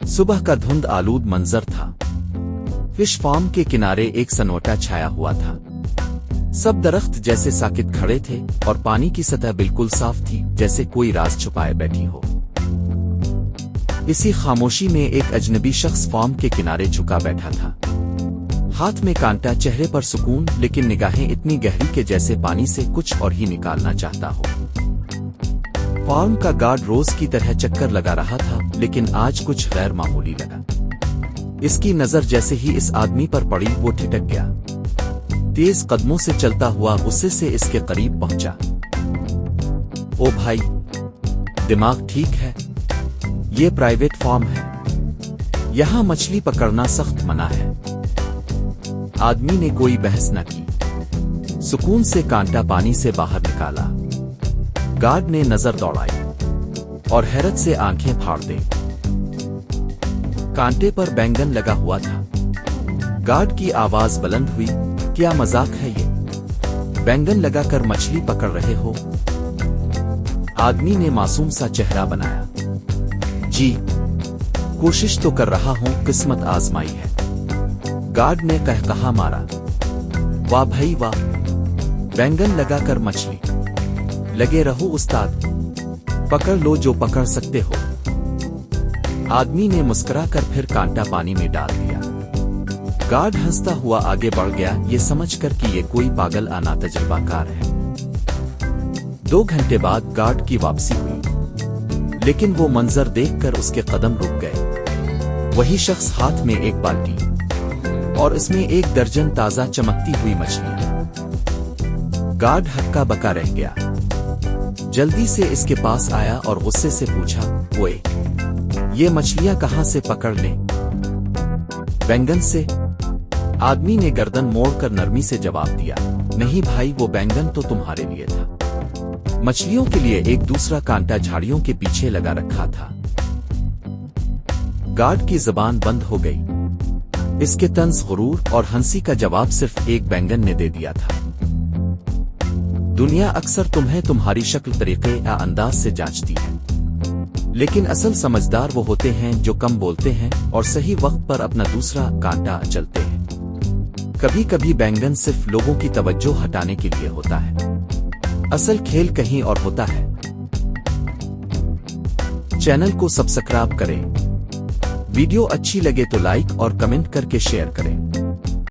सुबह का धुंध आलूद मंजर था। फिश फार्म के किनारे एक सन्नाटा छाया हुआ था। सब दरख्त जैसे साकित खड़े थे और पानी की सतह बिल्कुल साफ थी, जैसे कोई राज छुपाए बैठी हो। इसी खामोशी में एक अजनबी शख्स फार्म के किनारे झुका बैठा था, हाथ में कांटा, चेहरे पर सुकून, लेकिन निगाहें इतनी गहरी कि जैसे पानी से कुछ और ही निकालना चाहता हो। फार्म का गार्ड रोज की तरह चक्कर लगा रहा था, लेकिन आज कुछ गैर मामूली लगा। इसकी नजर जैसे ही इस आदमी पर पड़ी वो ठिठक गया। तेज कदमों से चलता हुआ गुस्से से इसके करीब पहुंचा। ओ भाई, दिमाग ठीक है? ये प्राइवेट फार्म है, यहां मछली पकड़ना सख्त मना है। आदमी ने कोई बहस न की, सुकून से कांटा पानी से बाहर निकाला। गार्ड ने नजर दौड़ाई और हैरत से आंखें फाड़ दी। कांटे पर बैंगन लगा हुआ था। गार्ड की आवाज बुलंद हुई, क्या मजाक है ये? बैंगन लगाकर मछली पकड़ रहे हो? आदमी ने मासूम सा चेहरा बनाया। जी, कोशिश तो कर रहा हूं, किस्मत आजमाई है। गार्ड ने कहा मारा। वाह भाई वाह, बैंगन लगाकर मछली। लगे रहो उस्ताद, पकड़ लो जो पकड़ सकते हो। आदमी ने मुस्कुराकर फिर कांटा पानी में डाल दिया। गार्ड हंसता हुआ आगे बढ़ गया, ये समझकर कि ये कोई पागल आना तजुर्बाकार है। 2 घंटे बाद गार्ड की वापसी हुई, लेकिन वो मंजर देखकर उसके कदम रुक गए। वही शख्स, हाथ में एक बाल्टी और इसमें 1 दर्जन ताजा चमकती हुई मछलियां। गार्ड हक्का बका रह गया। जल्दी से इसके पास आया और गुस्से से पूछा, ओए, ये मछलियां कहां से पकड़ लें? बैंगन से। आदमी ने गर्दन मोड़कर नरमी से जवाब दिया, नहीं भाई, वो बैंगन तो तुम्हारे लिए था। मछलियों के लिए एक दूसरा कांटा झाड़ियों के पीछे लगा रखा था। गार्ड की जुबान बंद हो गई। इसके तंज, गुरूर और हंसी का जवाब सिर्फ एक बैंगन ने दे दिया था। दुनिया अक्सर तुम्हें तुम्हारी शक्ल, तरीके या अंदाज से जांचती है, लेकिन असल समझदार वो होते हैं जो कम बोलते हैं और सही वक्त पर अपना दूसरा कांटा चलते हैं। कभी कभी बैंगन सिर्फ लोगों की तवज्जो हटाने के लिए होता है, असल खेल कहीं और होता है। चैनल को सब्सक्राइब करें, वीडियो अच्छी लगे तो लाइक और कमेंट करके शेयर करें।